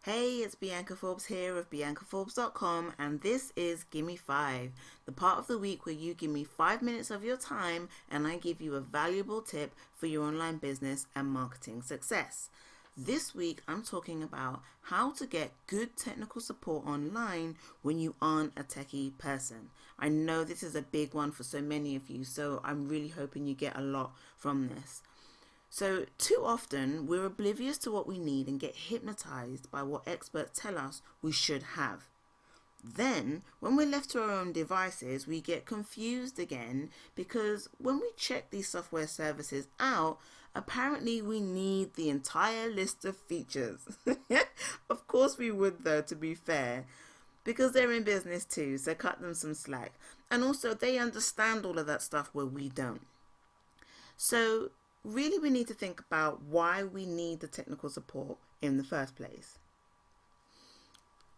Hey, it's Bianca Forbes here of BiancaForbes.com, and this is Gimme 5, the part of the week where you give me 5 minutes of your time and I give you a valuable tip for your online business and marketing success. This week, I'm talking about how to get good technical support online when you aren't a techie person. I know this is a big one for so many of you, so I'm really hoping you get a lot from this. So, too often, we're oblivious to what we need and get hypnotized by what experts tell us we should have. Then, when we're left to our own devices, we get confused again because when we check these software services out, apparently we need the entire list of features. Of course, we would, though, to be fair, because they're in business too, so cut them some slack. And also, they understand all of that stuff where we don't. So, really, we need to think about why we need the technical support in the first place.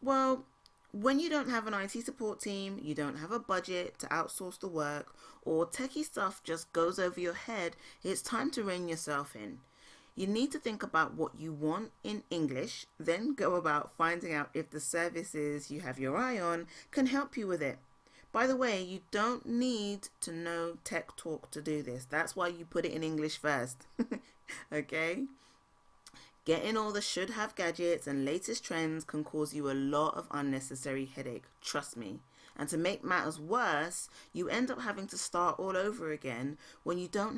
Well, when you don't have an IT support team, you don't have a budget to outsource the work, or techie stuff just goes over your head, it's time to rein yourself in. You need to think about what you want in English, then go about finding out if the services you have your eye on can help you with it. By the way, you don't need to know tech talk to do this. That's why you put it in English first. Okay? Getting all the should have gadgets and latest trends can cause you a lot of unnecessary headache. Trust me. And to make matters worse, you end up having to start all over again when you don't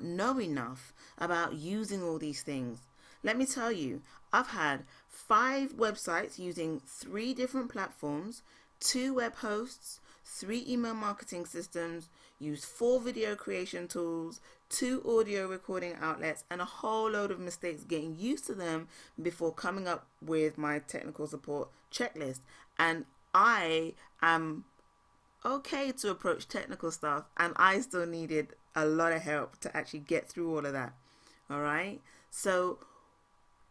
know enough about using all these things. Let me tell you, I've had 5 websites using 3 different platforms, 2 web hosts, 3 email marketing systems, used 4 video creation tools, 2 audio recording outlets, and a whole load of mistakes getting used to them before coming up with my technical support checklist. And I am okay to approach technical stuff, and I still needed a lot of help to actually get through all of that. All right? So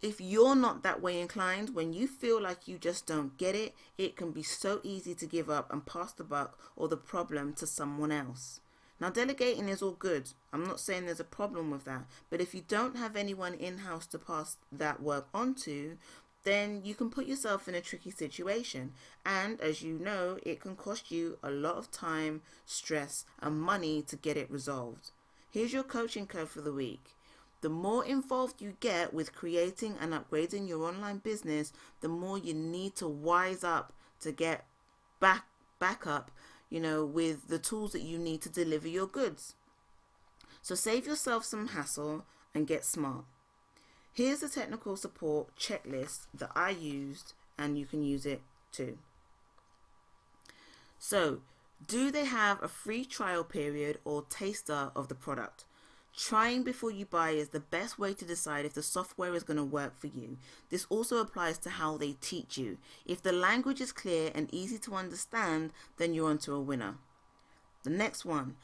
if you're not that way inclined, when you feel like you just don't get it, it can be so easy to give up and pass the buck or the problem to someone else. Now, delegating is all good. I'm not saying there's a problem with that. But if you don't have anyone in-house to pass that work on to, then you can put yourself in a tricky situation. And as you know, it can cost you a lot of time, stress, and money to get it resolved. Here's your coaching code for the week. The more involved you get with creating and upgrading your online business, the more you need to wise up to get back up, with the tools that you need to deliver your goods. So save yourself some hassle and get smart. Here's the technical support checklist that I used, and you can use it too. So, do they have a free trial period or taster of the product? Trying before you buy is the best way to decide if the software is going to work for you. This also applies to how they teach you. If the language is clear and easy to understand, then you're onto a winner. The next one.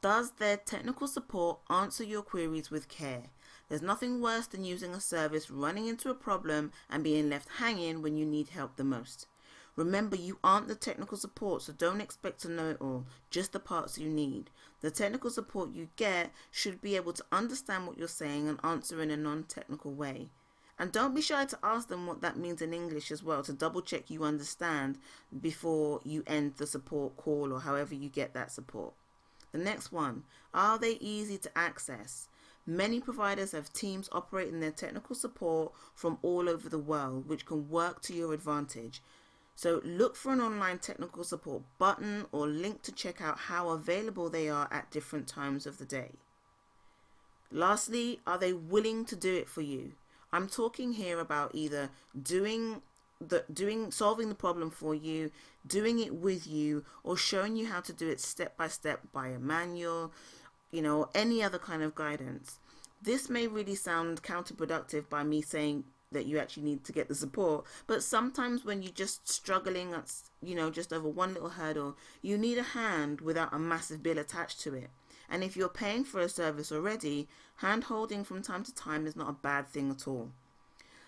Does their technical support answer your queries with care? There's nothing worse than using a service, running into a problem, and being left hanging when you need help the most. Remember, you aren't the technical support, so don't expect to know it all, just the parts you need. The technical support you get should be able to understand what you're saying and answer in a non-technical way. And don't be shy to ask them what that means in English as well, to double check you understand before you end the support call or however you get that support. The next one, are they easy to access? Many providers have teams operating their technical support from all over the world, which can work to your advantage. So look for an online technical support button or link to check out how available they are at different times of the day. Lastly, are they willing to do it for you? I'm talking here about either solving the problem for you, doing it with you, or showing you how to do it step by step by a manual, any other kind of guidance. This may really sound counterproductive by me saying that you actually need to get the support, but sometimes when you're just struggling, just over one little hurdle, you need a hand without a massive bill attached to it. And if you're paying for a service already, hand holding from time to time is not a bad thing at all.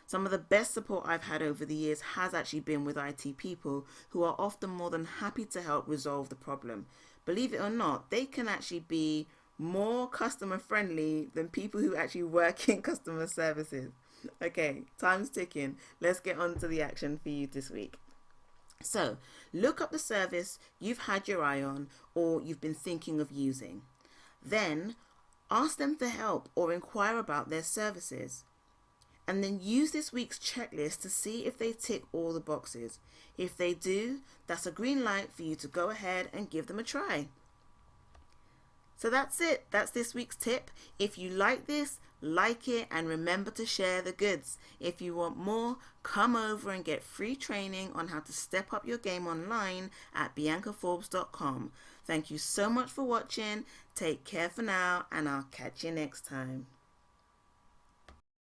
Some of the best support I've had over the years has actually been with IT people who are often more than happy to help resolve the problem. Believe it or not, they can actually be more customer friendly than people who actually work in customer services. Okay, time's ticking. Let's get on to the action for you this week. So, look up the service you've had your eye on or you've been thinking of using. Then, ask them for help or inquire about their services. And then use this week's checklist to see if they tick all the boxes. If they do, that's a green light for you to go ahead and give them a try. So that's it. That's this week's tip. If you like this, like it, and remember to share the goods. If you want more, come over and get free training on how to step up your game online at biancaforbes.com. Thank you so much for watching. Take care for now, and I'll catch you next time.